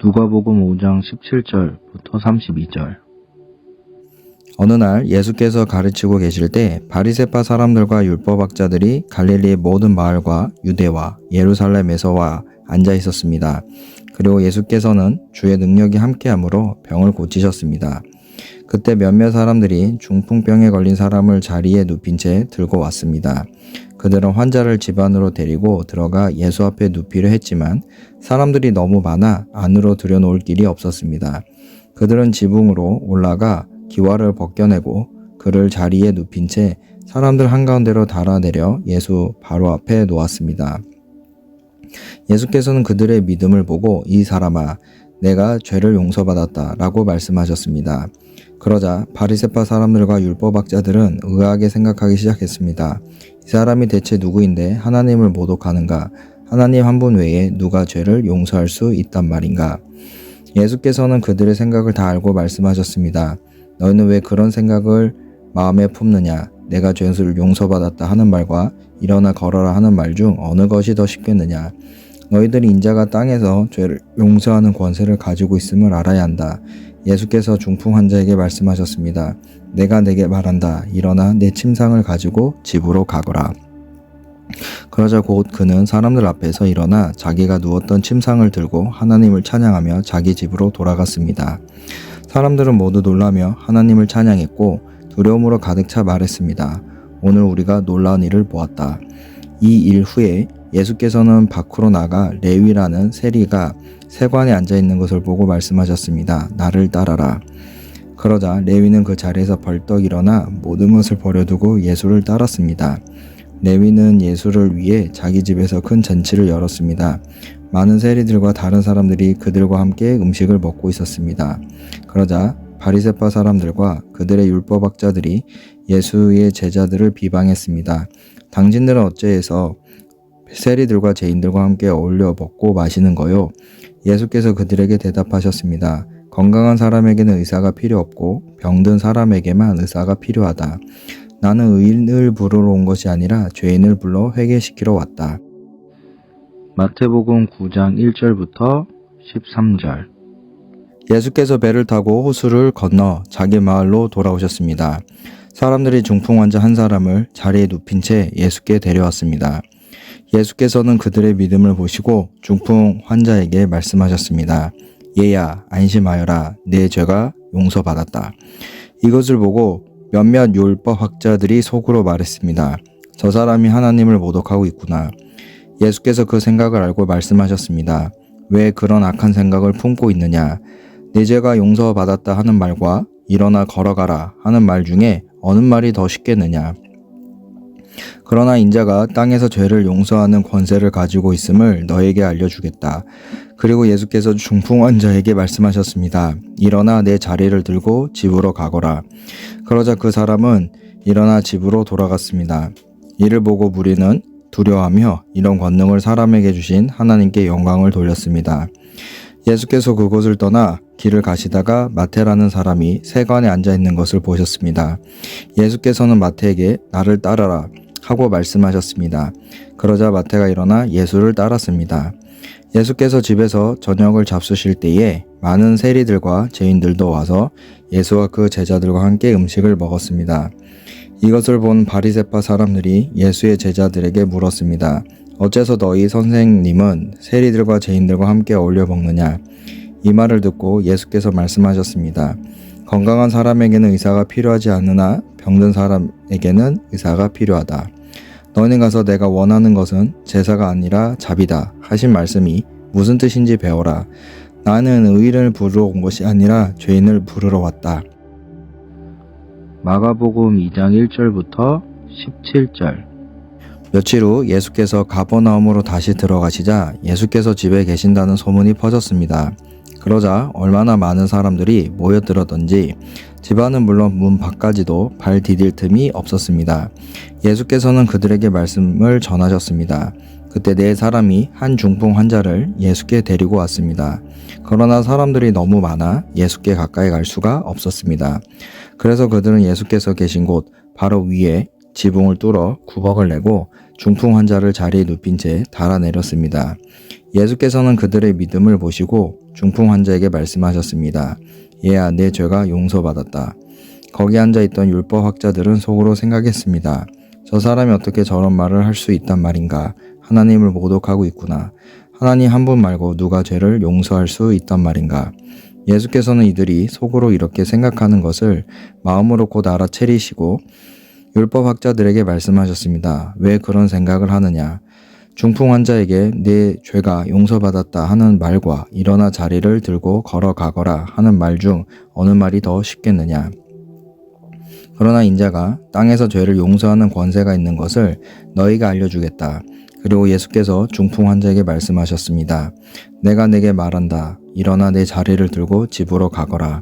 누가복음 5장 17절부터 32절. 어느 날 예수께서 가르치고 계실 때 바리새파 사람들과 율법학자들이 갈릴리의 모든 마을과 유대와 예루살렘에서 앉아 있었습니다. 그리고 예수께서는 주의 능력이 함께함으로 병을 고치셨습니다. 그때 몇몇 사람들이 중풍병에 걸린 사람을 자리에 눕힌 채 들고 왔습니다. 그들은 환자를 집 안으로 데리고 들어가 예수 앞에 눕히려 했지만 사람들이 너무 많아 안으로 들여놓을 길이 없었습니다. 그들은 지붕으로 올라가 기와를 벗겨내고 그를 자리에 눕힌 채 사람들 한가운데로 달아내려 예수 바로 앞에 놓았습니다. 예수께서는 그들의 믿음을 보고 이 사람아, 내가 죄를 용서받았다 라고 말씀하셨습니다. 그러자 바리새파 사람들과 율법학자들은 의아하게 생각하기 시작했습니다. 이 사람이 대체 누구인데 하나님을 모독하는가? 하나님 한 분 외에 누가 죄를 용서할 수 있단 말인가? 예수께서는 그들의 생각을 다 알고 말씀하셨습니다. 너희는 왜 그런 생각을 마음에 품느냐? 내가 죄를 용서받았다 하는 말과 일어나 걸어라 하는 말 중 어느 것이 더 쉽겠느냐? 너희들이 인자가 땅에서 죄를 용서하는 권세를 가지고 있음을 알아야 한다. 예수께서 중풍 환자에게 말씀하셨습니다. 내가 내게 말한다. 일어나 내 침상을 가지고 집으로 가거라. 그러자 곧 그는 사람들 앞에서 일어나 자기가 누웠던 침상을 들고 하나님을 찬양하며 자기 집으로 돌아갔습니다. 사람들은 모두 놀라며 하나님을 찬양했고 두려움으로 가득 차 말했습니다. 오늘 우리가 놀라운 일을 보았다. 이 일 후에 예수께서는 밖으로 나가 레위라는 세리가 세관에 앉아 있는 것을 보고 말씀하셨습니다. 나를 따라라. 그러자 레위는 그 자리에서 벌떡 일어나 모든 것을 버려두고 예수를 따랐습니다. 레위는 예수를 위해 자기 집에서 큰 잔치를 열었습니다. 많은 세리들과 다른 사람들이 그들과 함께 음식을 먹고 있었습니다. 그러자 바리새파 사람들과 그들의 율법학자들이 예수의 제자들을 비방했습니다. 당신들은 어째서 세리들과 죄인들과 함께 어울려 먹고 마시는 거요? 예수께서 그들에게 대답하셨습니다. 건강한 사람에게는 의사가 필요 없고 병든 사람에게만 의사가 필요하다. 나는 의인을 부르러 온 것이 아니라 죄인을 불러 회개시키러 왔다. 마태복음 9장 1절부터 13절. 예수께서 배를 타고 호수를 건너 자기 마을로 돌아오셨습니다. 사람들이 중풍 환자 한 사람을 자리에 눕힌 채 예수께 데려왔습니다. 예수께서는 그들의 믿음을 보시고 중풍 환자에게 말씀하셨습니다. 얘야, 안심하여라. 내 죄가 용서받았다. 이것을 보고 몇몇 율법학자들이 속으로 말했습니다. 저 사람이 하나님을 모독하고 있구나. 예수께서 그 생각을 알고 말씀하셨습니다. 왜 그런 악한 생각을 품고 있느냐? 내 죄가 용서받았다 하는 말과 일어나 걸어가라 하는 말 중에 어느 말이 더 쉽겠느냐? 그러나 인자가 땅에서 죄를 용서하는 권세를 가지고 있음을 너에게 알려주겠다. 그리고 예수께서 중풍 환자에게 말씀하셨습니다. 일어나 내 자리를 들고 집으로 가거라. 그러자 그 사람은 일어나 집으로 돌아갔습니다. 이를 보고 무리는 두려워하며 이런 권능을 사람에게 주신 하나님께 영광을 돌렸습니다. 예수께서 그곳을 떠나 길을 가시다가 마태라는 사람이 세관에 앉아 있는 것을 보셨습니다. 예수께서는 마태에게 나를 따라라 하고 말씀하셨습니다. 그러자 마태가 일어나 예수를 따랐습니다. 예수께서 집에서 저녁을 잡수실 때에 많은 세리들과 죄인들도 와서 예수와 그 제자들과 함께 음식을 먹었습니다. 이것을 본 바리새파 사람들이 예수의 제자들에게 물었습니다. 어째서 너희 선생님은 세리들과 죄인들과 함께 어울려 먹느냐? 이 말을 듣고 예수께서 말씀하셨습니다. 건강한 사람에게는 의사가 필요하지 않으나 병든 사람에게는 의사가 필요하다. 너희는 가서 내가 원하는 것은 제사가 아니라 자비다 하신 말씀이 무슨 뜻인지 배워라. 나는 의인을 부르러 온 것이 아니라 죄인을 부르러 왔다. 마가복음 2장 1절부터 17절. 며칠 후 예수께서 가버나움으로 다시 들어가시자 예수께서 집에 계신다는 소문이 퍼졌습니다. 그러자 얼마나 많은 사람들이 모여들었던지 집안은 물론 문 밖까지도 발 디딜 틈이 없었습니다. 예수께서는 그들에게 말씀을 전하셨습니다. 그때 네 사람이 한 중풍 환자를 예수께 데리고 왔습니다. 그러나 사람들이 너무 많아 예수께 가까이 갈 수가 없었습니다. 그래서 그들은 예수께서 계신 곳 바로 위에 지붕을 뚫어 구멍을 내고 중풍 환자를 자리에 눕힌 채 달아내렸습니다. 예수께서는 그들의 믿음을 보시고 중풍 환자에게 말씀하셨습니다. 얘야, 내 죄가 용서받았다. 거기 앉아있던 율법학자들은 속으로 생각했습니다. 저 사람이 어떻게 저런 말을 할 수 있단 말인가? 하나님을 모독하고 있구나. 하나님 한 분 말고 누가 죄를 용서할 수 있단 말인가? 예수께서는 이들이 속으로 이렇게 생각하는 것을 마음으로 곧 알아채리시고 율법학자들에게 말씀하셨습니다. 왜 그런 생각을 하느냐? 중풍 환자에게 내 죄가 용서받았다 하는 말과 일어나 자리를 들고 걸어가거라 하는 말 중 어느 말이 더 쉽겠느냐? 그러나 인자가 땅에서 죄를 용서하는 권세가 있는 것을 너희가 알려주겠다. 그리고 예수께서 중풍 환자에게 말씀하셨습니다. 내가 내게 말한다. 일어나 내 자리를 들고 집으로 가거라.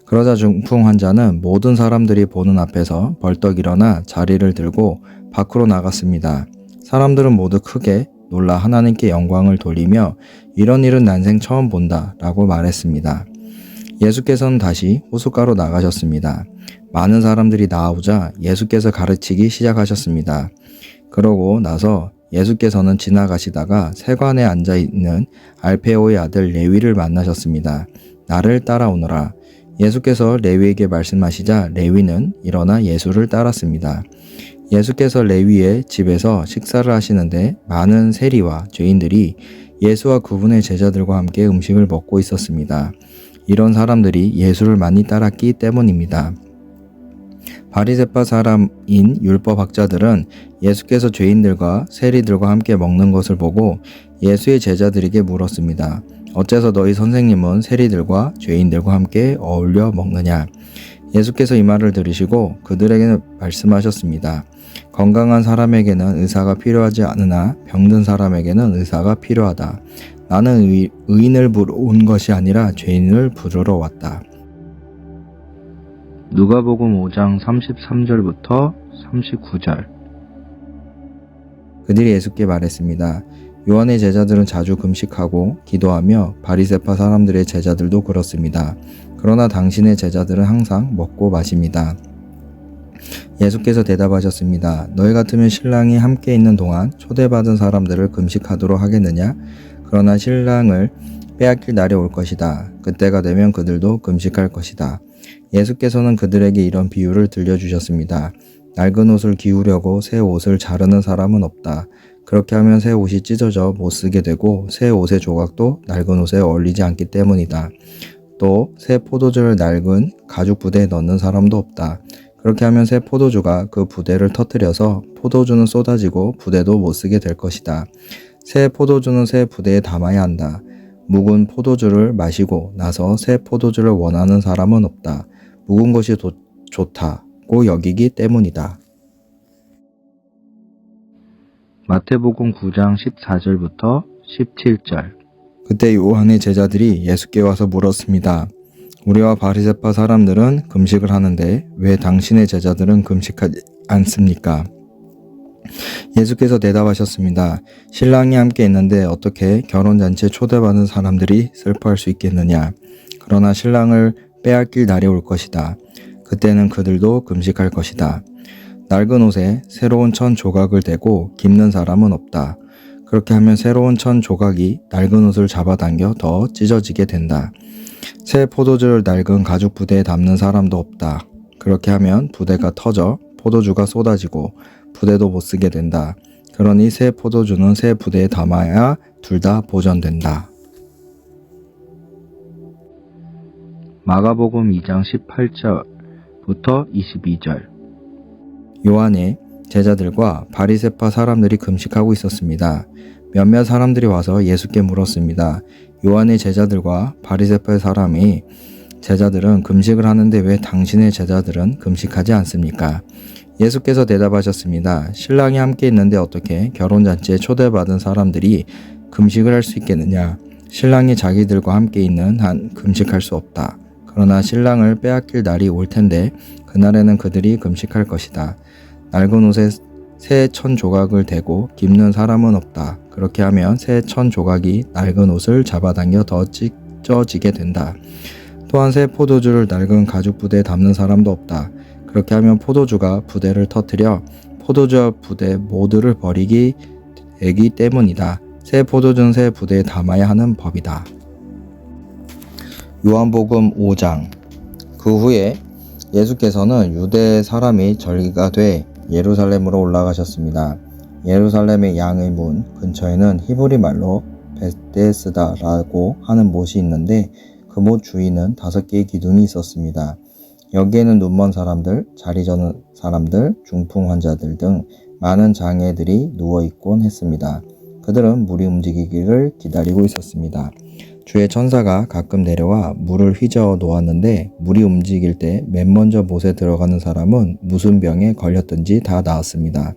그러자 중풍 환자는 모든 사람들이 보는 앞에서 벌떡 일어나 자리를 들고 밖으로 나갔습니다. 사람들은 모두 크게 놀라 하나님께 영광을 돌리며 이런 일은 난생 처음 본다 라고 말했습니다. 예수께서는 다시 호숫가로 나가셨습니다. 많은 사람들이 나오자 예수께서 가르치기 시작하셨습니다. 그러고 나서 예수께서는 지나가시다가 세관에 앉아있는 알페오의 아들 레위를 만나셨습니다. 나를 따라오너라. 예수께서 레위에게 말씀하시자 레위는 일어나 예수를 따랐습니다. 예수께서 레위의 집에서 식사를 하시는데 많은 세리와 죄인들이 예수와 그분의 제자들과 함께 음식을 먹고 있었습니다. 이런 사람들이 예수를 많이 따랐기 때문입니다. 바리새파 사람인 율법학자들은 예수께서 죄인들과 세리들과 함께 먹는 것을 보고 예수의 제자들에게 물었습니다. 어째서 너희 선생님은 세리들과 죄인들과 함께 어울려 먹느냐? 예수께서 이 말을 들으시고 그들에게 말씀하셨습니다. 건강한 사람에게는 의사가 필요하지 않으나 병든 사람에게는 의사가 필요하다. 나는 의인을 부르러 온 것이 아니라 죄인을 부르러 왔다. 누가복음 5장 33절부터 39절. 그들이 예수께 말했습니다. 요한의 제자들은 자주 금식하고 기도하며 바리새파 사람들의 제자들도 그렇습니다. 그러나 당신의 제자들은 항상 먹고 마십니다. 예수께서 대답하셨습니다. 너희 같으면 신랑이 함께 있는 동안 초대받은 사람들을 금식하도록 하겠느냐? 그러나 신랑을 빼앗길 날이 올 것이다. 그때가 되면 그들도 금식할 것이다. 예수께서는 그들에게 이런 비유를 들려주셨습니다. 낡은 옷을 기우려고 새 옷을 자르는 사람은 없다. 그렇게 하면 새 옷이 찢어져 못 쓰게 되고 새 옷의 조각도 낡은 옷에 어울리지 않기 때문이다. 또 새 포도주를 낡은 가죽 부대에 넣는 사람도 없다. 그렇게 하면 새 포도주가 그 부대를 터뜨려서 포도주는 쏟아지고 부대도 못 쓰게 될 것이다. 새 포도주는 새 부대에 담아야 한다. 묵은 포도주를 마시고 나서 새 포도주를 원하는 사람은 없다. 묵은 것이 좋다고 여기기 때문이다. 마태복음 9장 14절부터 17절. 그때 요한의 제자들이 예수께 와서 물었습니다. 우리와 바리새파 사람들은 금식을 하는데 왜 당신의 제자들은 금식하지 않습니까? 예수께서 대답하셨습니다. 신랑이 함께 있는데 어떻게 결혼잔치에 초대받은 사람들이 슬퍼할 수 있겠느냐? 그러나 신랑을 빼앗길 날이 올 것이다. 그때는 그들도 금식할 것이다. 낡은 옷에 새로운 천 조각을 대고 깁는 사람은 없다. 그렇게 하면 새로운 천 조각이 낡은 옷을 잡아당겨 더 찢어지게 된다. 새 포도주를 낡은 가죽 부대에 담는 사람도 없다. 그렇게 하면 부대가 터져 포도주가 쏟아지고 부대도 못 쓰게 된다. 그러니 새 포도주는 새 부대에 담아야 둘 다 보존된다. 마가복음 2장 18절부터 22절. 요한의 제자들과 바리새파 사람들이 금식하고 있었습니다. 몇몇 사람들이 와서 예수께 물었습니다. 요한의 제자들과 바리새파 사람이 제자들은 금식을 하는데 왜 당신의 제자들은 금식하지 않습니까? 예수께서 대답하셨습니다. 신랑이 함께 있는데 어떻게 결혼잔치에 초대받은 사람들이 금식을 할 수 있겠느냐? 신랑이 자기들과 함께 있는 한 금식할 수 없다. 그러나 신랑을 빼앗길 날이 올 텐데 그날에는 그들이 금식할 것이다. 낡은 옷에 새 천 조각을 대고 깁는 사람은 없다. 그렇게 하면 새 천 조각이 낡은 옷을 잡아당겨 더 찢어지게 된다. 또한 새 포도주를 낡은 가죽 부대에 담는 사람도 없다. 그렇게 하면 포도주가 부대를 터뜨려 포도주와 부대 모두를 버리기 되기 때문이다. 새 포도주는 새 부대에 담아야 하는 법이다. 요한복음 5장. 그 후에 예수께서는 유대 사람이 절기가 돼 예루살렘으로 올라가셨습니다. 예루살렘의 양의 문 근처에는 히브리 말로 베데스다라고 하는 못이 있는데 그 못 주위는 5개의 기둥이 있었습니다. 여기에는 눈먼 사람들, 자리 저는 사람들, 중풍 환자들 등 많은 장애들이 누워있곤 했습니다. 그들은 물이 움직이기를 기다리고 있었습니다. 주의 천사가 가끔 내려와 물을 휘저어 놓았는데 물이 움직일 때 맨 먼저 못에 들어가는 사람은 무슨 병에 걸렸든지 다 나았습니다.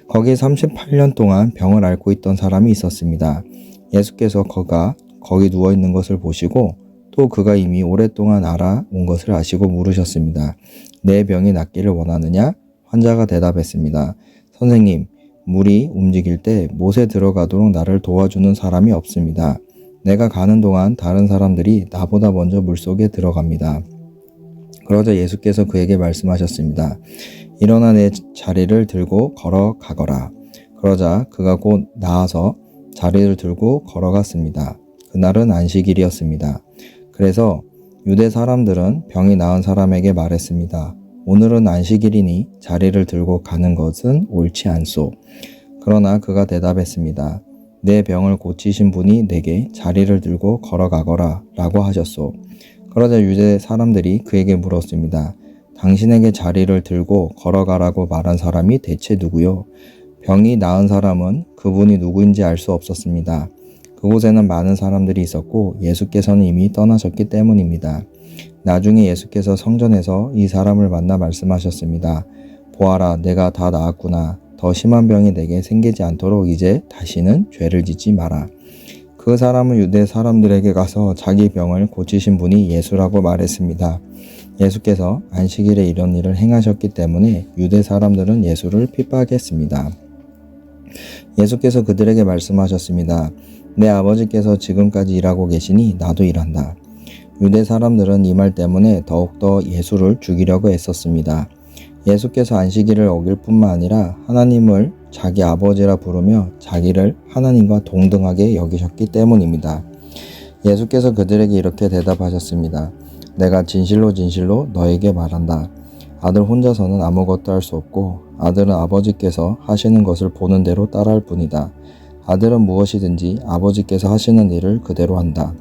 거기에 38년 동안 병을 앓고 있던 사람이 있었습니다. 예수께서 그가 거기 누워있는 것을 보시고 또 그가 이미 오랫동안 알아온 것을 아시고 물으셨습니다. 내 병이 낫기를 원하느냐? 환자가 대답했습니다. 선생님, 물이 움직일 때 못에 들어가도록 나를 도와주는 사람이 없습니다. 내가 가는 동안 다른 사람들이 나보다 먼저 물속에 들어갑니다. 그러자 예수께서 그에게 말씀하셨습니다. 일어나 내 자리를 들고 걸어가거라. 그러자 그가 곧 나아서 자리를 들고 걸어갔습니다. 그날은 안식일이었습니다. 그래서 유대 사람들은 병이 나은 사람에게 말했습니다. 오늘은 안식일이니 자리를 들고 가는 것은 옳지 않소. 그러나 그가 대답했습니다. 내 병을 고치신 분이 내게 자리를 들고 걸어가거라 라고 하셨소. 그러자 유대 사람들이 그에게 물었습니다. 당신에게 자리를 들고 걸어가라고 말한 사람이 대체 누구요? 병이 나은 사람은 그분이 누구인지 알 수 없었습니다. 그곳에는 많은 사람들이 있었고 예수께서는 이미 떠나셨기 때문입니다. 나중에 예수께서 성전에서 이 사람을 만나 말씀하셨습니다. 보아라, 내가 다 나았구나. 더 심한 병이 내게 생기지 않도록 이제 다시는 죄를 짓지 마라. 그 사람은 유대 사람들에게 가서 자기 병을 고치신 분이 예수라고 말했습니다. 예수께서 안식일에 이런 일을 행하셨기 때문에 유대 사람들은 예수를 핍박했습니다. 예수께서 그들에게 말씀하셨습니다. 내 아버지께서 지금까지 일하고 계시니 나도 일한다. 유대 사람들은 이 말 때문에 더욱더 예수를 죽이려고 애썼습니다. 예수께서 안식일을 어길 뿐만 아니라 하나님을 자기 아버지라 부르며 자기를 하나님과 동등하게 여기셨기 때문입니다. 예수께서 그들에게 이렇게 대답하셨습니다. 내가 진실로 진실로 너에게 말한다. 아들 혼자서는 아무것도 할 수 없고 아들은 아버지께서 하시는 것을 보는 대로 따라할 뿐이다. 아들은 무엇이든지 아버지께서 하시는 일을 그대로 한다.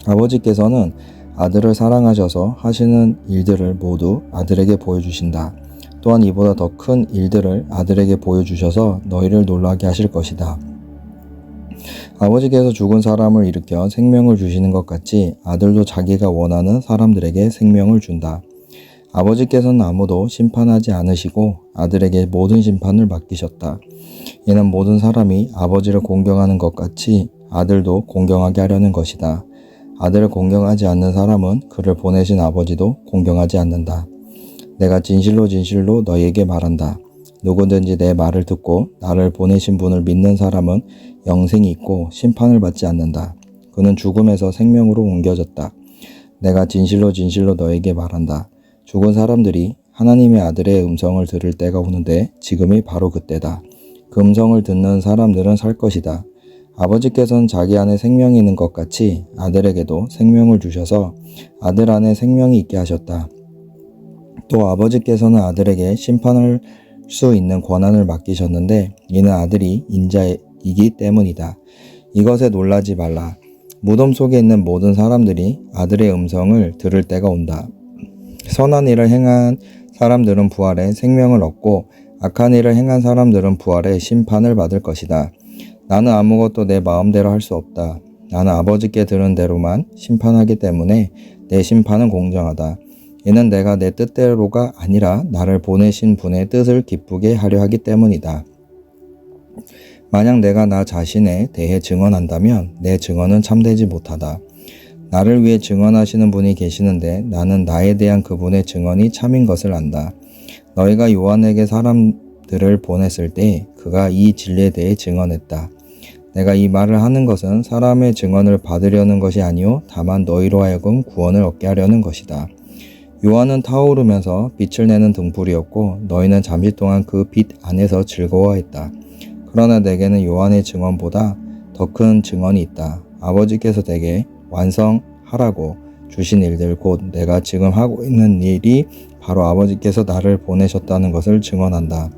아버지께서는 아들을 사랑하셔서 하시는 일들을 모두 아들에게 보여주신다. 또한 이보다 더 큰 일들을 아들에게 보여주셔서 너희를 놀라게 하실 것이다. 아버지께서 죽은 사람을 일으켜 생명을 주시는 것 같이 아들도 자기가 원하는 사람들에게 생명을 준다. 아버지께서는 아무도 심판하지 않으시고 아들에게 모든 심판을 맡기셨다. 이는 모든 사람이 아버지를 공경하는 것 같이 아들도 공경하게 하려는 것이다. 아들을 공경하지 않는 사람은 그를 보내신 아버지도 공경하지 않는다. 내가 진실로 진실로 너희에게 말한다. 누구든지 내 말을 듣고 나를 보내신 분을 믿는 사람은 영생이 있고 심판을 받지 않는다. 그는 죽음에서 생명으로 옮겨졌다. 내가 진실로 진실로 너희에게 말한다. 죽은 사람들이 하나님의 아들의 음성을 들을 때가 오는데 지금이 바로 그때다. 그 음성을 듣는 사람들은 살 것이다. 아버지께서는 자기 안에 생명이 있는 것 같이 아들에게도 생명을 주셔서 아들 안에 생명이 있게 하셨다. 또 아버지께서는 아들에게 심판할 수 있는 권한을 맡기셨는데 이는 아들이 인자이기 때문이다. 이것에 놀라지 말라. 무덤 속에 있는 모든 사람들이 아들의 음성을 들을 때가 온다. 선한 일을 행한 사람들은 부활에 생명을 얻고 악한 일을 행한 사람들은 부활에 심판을 받을 것이다. 나는 아무것도 내 마음대로 할 수 없다. 나는 아버지께 들은 대로만 심판하기 때문에 내 심판은 공정하다. 이는 내가 내 뜻대로가 아니라 나를 보내신 분의 뜻을 기쁘게 하려 하기 때문이다. 만약 내가 나 자신에 대해 증언한다면 내 증언은 참되지 못하다. 나를 위해 증언하시는 분이 계시는데 나는 나에 대한 그분의 증언이 참인 것을 안다. 너희가 요한에게 사람들을 보냈을 때 그가 이 진리에 대해 증언했다. 내가 이 말을 하는 것은 사람의 증언을 받으려는 것이 아니요 다만 너희로 하여금 구원을 얻게 하려는 것이다. 요한은 타오르면서 빛을 내는 등불이었고 너희는 잠시 동안 그 빛 안에서 즐거워했다. 그러나 내게는 요한의 증언보다 더 큰 증언이 있다. 아버지께서 내게 완성하라고 주신 일들 곧 내가 지금 하고 있는 일이 바로 아버지께서 나를 보내셨다는 것을 증언한다.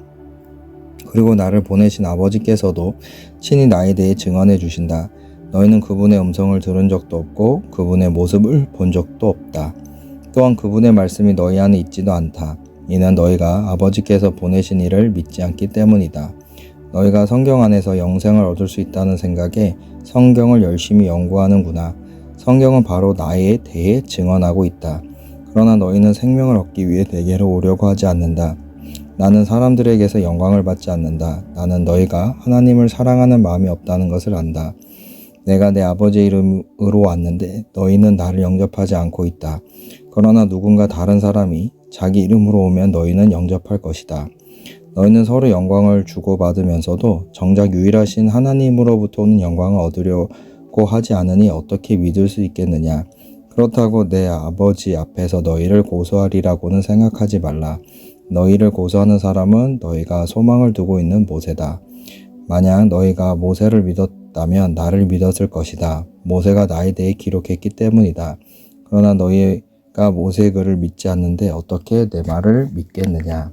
그리고 나를 보내신 아버지께서도 친히 나에 대해 증언해 주신다. 너희는 그분의 음성을 들은 적도 없고 그분의 모습을 본 적도 없다. 또한 그분의 말씀이 너희 안에 있지도 않다. 이는 너희가 아버지께서 보내신 이를 믿지 않기 때문이다. 너희가 성경 안에서 영생을 얻을 수 있다는 생각에 성경을 열심히 연구하는구나. 성경은 바로 나에 대해 증언하고 있다. 그러나 너희는 생명을 얻기 위해 내게로 오려고 하지 않는다. 나는 사람들에게서 영광을 받지 않는다. 나는 너희가 하나님을 사랑하는 마음이 없다는 것을 안다. 내가 내 아버지의 이름으로 왔는데 너희는 나를 영접하지 않고 있다. 그러나 누군가 다른 사람이 자기 이름으로 오면 너희는 영접할 것이다. 너희는 서로 영광을 주고받으면서도 정작 유일하신 하나님으로부터 오는 영광을 얻으려고 하지 않으니 어떻게 믿을 수 있겠느냐. 그렇다고 내 아버지 앞에서 너희를 고소하리라고는 생각하지 말라. 너희를 고소하는 사람은 너희가 소망을 두고 있는 모세다. 만약 너희가 모세를 믿었다면 나를 믿었을 것이다. 모세가 나에 대해 기록했기 때문이다. 그러나 너희가 모세의 글을 믿지 않는데 어떻게 내 말을 믿겠느냐.